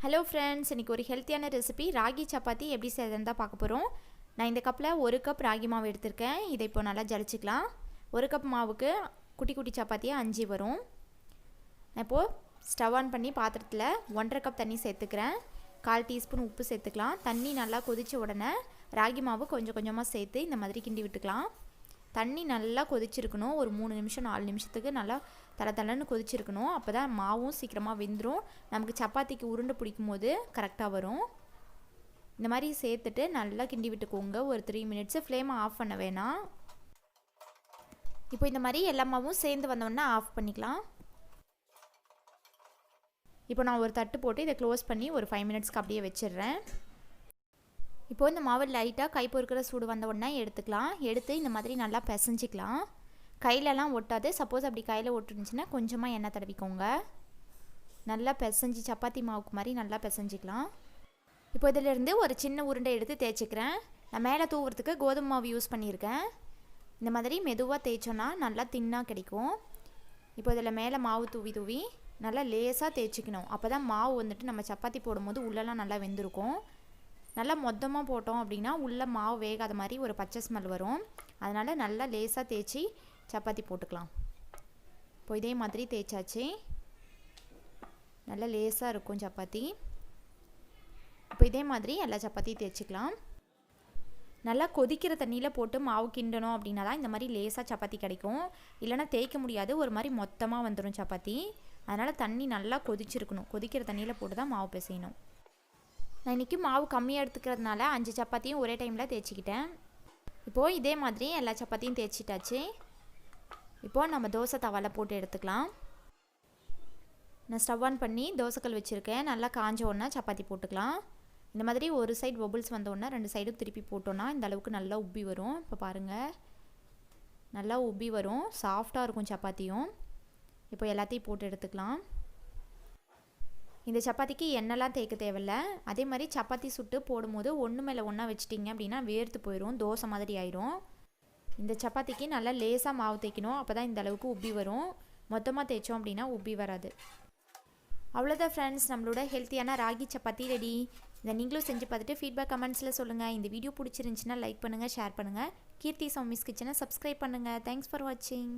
Hello friends, இன்றைக்கி ஒரு ஹெல்த்தியான ரெசிபி ராகி சப்பாத்தி எப்படி செய்யறதுன்னு தான் பார்க்க போகிறோம். நான் இந்த கப்பில் 1 கப் ராகி மாவு எடுத்திருக்கேன். இதை இப்போ நல்லா ஜலிச்சிக்கலாம். 1 கப் மாவுக்கு குட்டி குட்டி சப்பாத்தியாக 5 வரும். நான் இப்போது ஸ்டவ் ஆன் பண்ணி பாத்திரத்தில் 1.5 கப் தண்ணி சேர்த்துக்கிறேன். 1/4 டீஸ்பூன் உப்பு சேர்த்துக்கலாம். தண்ணி நல்லா கொதித்த உடனே ராகி மாவு கொஞ்சம் கொஞ்சமாக சேர்த்து இந்த மாதிரி கிண்டி விட்டுக்கலாம். தண்ணி நல்லா கொதிச்சிருக்கணும். ஒரு 3 நிமிஷம் 4 நிமிஷத்துக்கு நல்லா தளன்னு கொதிச்சிருக்கணும். அப்போ தான் மாவும் சீக்கிரமாக வெந்துடும். நமக்கு சப்பாத்திக்கு உருண்டை பிடிக்கும் போது கரெக்டாக வரும். இந்த மாதிரி சேர்த்துட்டு நல்லா கிண்டி விட்டுக்கோங்க. ஒரு 3 மினிட்ஸு. ஃப்ளேமை ஆஃப் பண்ண வேணாம். இப்போ இந்த மாதிரி எல்லா மாவும் சேர்ந்து வந்தோடனே ஆஃப் பண்ணிக்கலாம். இப்போ நான் ஒரு தட்டு போட்டு இதை க்ளோஸ் பண்ணி ஒரு 5 மினிட்ஸ்க்கு அப்படியே வச்சிடுறேன். இப்போது இந்த மாவு லைட்டாக கை பொறுக்கிற சூடு வந்த உடனே எடுத்துக்கலாம். எடுத்து இந்த மாதிரி நல்லா பிசைஞ்சிக்கலாம். கையிலலாம் ஒட்டாது. சப்போஸ் அப்படி கையில் ஒட்டுருந்துச்சுன்னா கொஞ்சமாக எண்ணெய் தடவிக்கோங்க. நல்லா பிசைஞ்சி சப்பாத்தி மாவுக்கு மாதிரி நல்லா பிசைஞ்சிக்கலாம். இப்போ இதிலேருந்து ஒரு சின்ன உருண்டை எடுத்து தேய்ச்சிக்கிறேன். நான் மேலே தூவுறதுக்கு கோதுமை மாவு யூஸ் பண்ணியிருக்கேன். இந்த மாதிரி மெதுவாக தேய்ச்சோன்னா நல்லா தின்னாக கிடைக்கும். இப்போ இதில் மேலே மாவு தூவி நல்லா லேசாக தேய்ச்சிக்கணும். அப்போ தான் மாவு வந்துட்டு நம்ம சப்பாத்தி போடும்போது உள்ளெல்லாம் நல்லா வெந்திருக்கும். நல்லா மொத்தமாக போட்டோம் அப்படின்னா உள்ளே மாவு வேகாத மாதிரி ஒரு பச்சை ஸ்மெல் வரும். அதனால் நல்லா லேசாக தேய்ச்சி சப்பாத்தி போட்டுக்கலாம். இப்போ இதே மாதிரி தேய்ச்சாச்சு. நல்லா லேசாக இருக்கும் சப்பாத்தி. இப்போ இதே மாதிரி எல்லா சப்பாத்தியும் தேய்ச்சிக்கலாம். நல்லா கொதிக்கிற தண்ணியில் போட்டு மாவு கிண்டணும் அப்படின்னா தான் இந்த மாதிரி லேசாக சப்பாத்தி கிடைக்கும். இல்லைனா தேய்க்க முடியாது. ஒரு மாதிரி மொத்தமாக வந்துடும் சப்பாத்தி. அதனால் தண்ணி நல்லா கொதிச்சிருக்கணும். கொதிக்கிற தண்ணியில் போட்டு தான் மாவு பிசையணும். நான் இன்றைக்கி மாவு கம்மியாக எடுத்துக்கிறதுனால 5 சப்பாத்தியும் ஒரே டைமில் தேய்ச்சிக்கிட்டேன். இப்போது இதே மாதிரி எல்லா சப்பாத்தியும் தேய்ச்சிட்டாச்சு. இப்போது நம்ம தோசை தவாவில் போட்டு எடுத்துக்கலாம். நான் ஸ்டவ் ஆன் பண்ணி தோசைக்கல் வச்சுருக்கேன். நல்லா காஞ்ச உடனே சப்பாத்தி போட்டுக்கலாம். இந்த மாதிரி ஒரு சைடு பபுள்ஸ் வந்தோடனே 2 சைடும் திருப்பி போட்டோன்னா இந்த அளவுக்கு நல்லா உப்பி வரும். இப்போ பாருங்கள், நல்லா உப்பி வரும். சாஃப்டாக இருக்கும் சப்பாத்தியும். இப்போ எல்லாத்தையும் போட்டு எடுத்துக்கலாம். இந்த சப்பாத்திக்கு எண்ணெய்லாம் தேய்க்க தேவையில்லை. அதே மாதிரி சப்பாத்தி சுட்டு போடும்போது ஒன்று மேலே ஒன்றா வச்சிட்டிங்க அப்படின்னா வேர்த்து போயிடும். தோசை மாதிரி ஆயிரும். இந்த சப்பாத்திக்கு நல்லா லேசாக மாவு தேய்க்கணும். அப்போ தான் இந்த அளவுக்கு உப்பி வரும். மொத்தமாக தேய்ச்சோம் அப்படின்னா உப்பி வராது. அவ்வளோதான் ஃப்ரெண்ட்ஸ், நம்மளோட ஹெல்த்தியான ராகி சப்பாத்தி ரெடி. இதை நீங்களும் செஞ்சு பார்த்துட்டு ஃபீட்பேக் கமெண்ட்ஸில் சொல்லுங்கள். இந்த வீடியோ பிடிச்சிருந்துச்சின்னா லைக் பண்ணுங்கள், ஷேர் பண்ணுங்கள். கீர்த்தி சௌமிஸ் கிச்சனை சப்ஸ்கிரைப் பண்ணுங்கள். தேங்க்ஸ் ஃபார் வாட்சிங்.